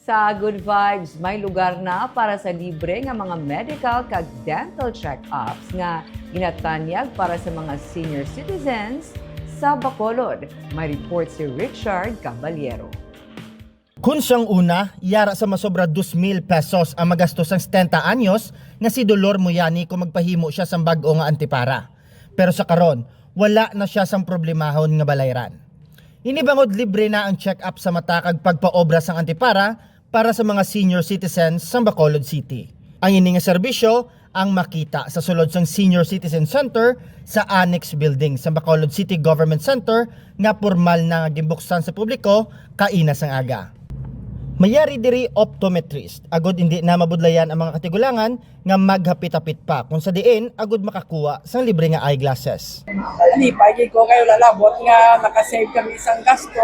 Sa Good Vibes, may lugar na para sa libre nga mga medical kag dental check-ups nga ginatanyag para sa mga senior citizens sa Bacolod. May report si Richard Caballero. Kung siyang una, yara sa masobra 2,000 pesos ang magastos ang 70 anyos nga si Dolor Muyani kung magpahimo siya sa bag-o nga antipara. Pero sa karon, wala na siya sang problemahon nga balayran. Inibangod libre na ang check-up sa mata kag pagpaobra sang antipara para sa mga senior citizens sa Bacolod City. Ang ini nga serbisyo ang makita sa sulod sang Senior Citizen Center sa Annex Building sa Bacolod City Government Center nga pormal na gimbuksan sa publiko kaina sang aga. Mayari diri optometrist, agod hindi na mabudlayan ang mga katigulangan nga maghapit-hapit pa kung sa diin agod makakuha sang libre nga eyeglasses. Hindi, pagi ko kayo lalabot nga makasave kami isang gasto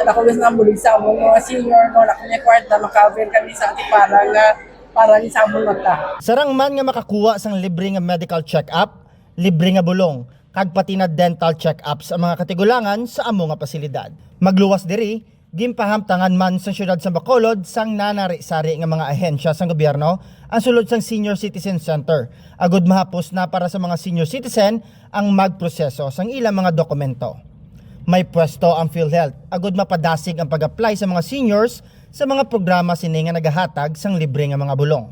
at ako gusto na mulig sa amon mga senior no, na kanya kwarta makaver kami sa antipara nga para sa amon mata. Sarang man nga makakuha sang libre nga medical check-up, libre nga bulong, kag pati na dental check-up sa mga katigulangan sa amo nga pasilidad. Magluwas diri, gimpahamtangan man sa syudad sa Bacolod sang nanari-sari nga mga ahensya sang gobyerno ang sulod sang Senior Citizen Center. Agod mahapos na para sa mga senior citizen ang magproseso sang ilang mga dokumento. May pwesto ang PhilHealth, agod mapadasig ang pag-apply sa mga seniors sa mga programa sini nga nagahatag sang libre nga mga bulong.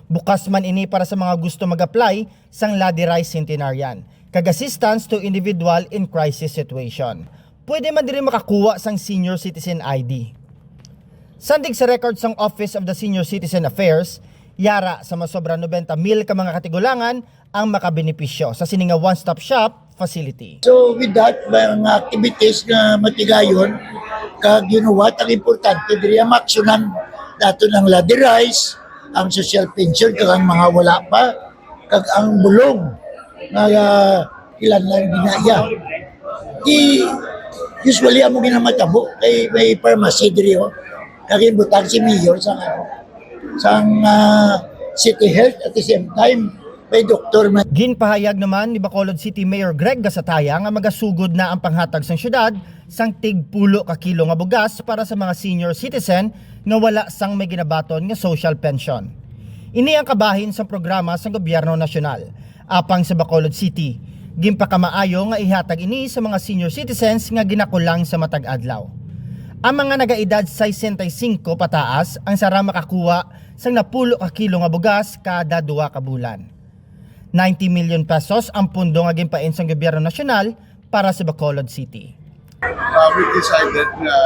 Bukas man ini para sa mga gusto mag-apply sang Ladiray Centenarian, kag assistance to individual in crisis situation. Pwede man diri makakuha sang Senior Citizen ID. Sandig sa record sang Office of the Senior Citizen Affairs, yara sa masobra 90,000 ka mga katigulangan ang makabenepisyo sa sininga one-stop shop facility. So with that, mga activities na matigayon, kag ginuwat ang importante diri ang aksyonan dato ng Ladirais, ang social pension kag ang mga wala pa, kag ang bulong na ilan lang ginaya. Usually amo ginamatabo kay may pharmacy diri ho. Kag butang si mayor sang City Health at the same time may doktor man. Ginpahayag naman ni Bacolod City Mayor Greg Gasataya nga magasugod na ang panghatag sang syudad sang tig-10 ka kilo nga bugas para sa mga senior citizen nga wala sang may ginabaton nga social pension. Ini ang kabahin sa programa sa gobyerno nasyonal apang sa Bacolod City. Gimpakamaayo nga ihatag ini sa mga senior citizens nga ginakulang sa matag adlaw. Ang mga nagaedad 65 pataas ang sara makakuha sang 10 ka kilo nga bugas kada 2 ka bulan. 90 million pesos ang pundo nga ginpain sa gobyerno nasyonal para sa Bacolod City. We decided na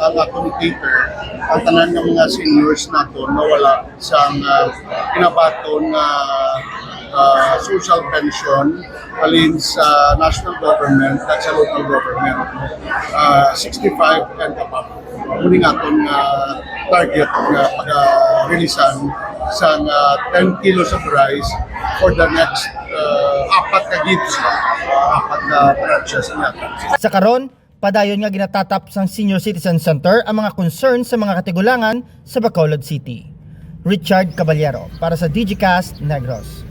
ang accommodator ang tanan ng mga seniors nato na wala sa kinabaton na social pension alin sa national government at sa local government. 65 and above. Muli nga itong target na pag-releasan sa 10 kilos of rice for the next 4 na gifts, 4 na branches niya. Sa karon, padayon nga ginatatap sang Senior Citizen Center ang mga concern sa mga katigulangan sa Bacolod City. Richard Caballero para sa DigiCast Negros.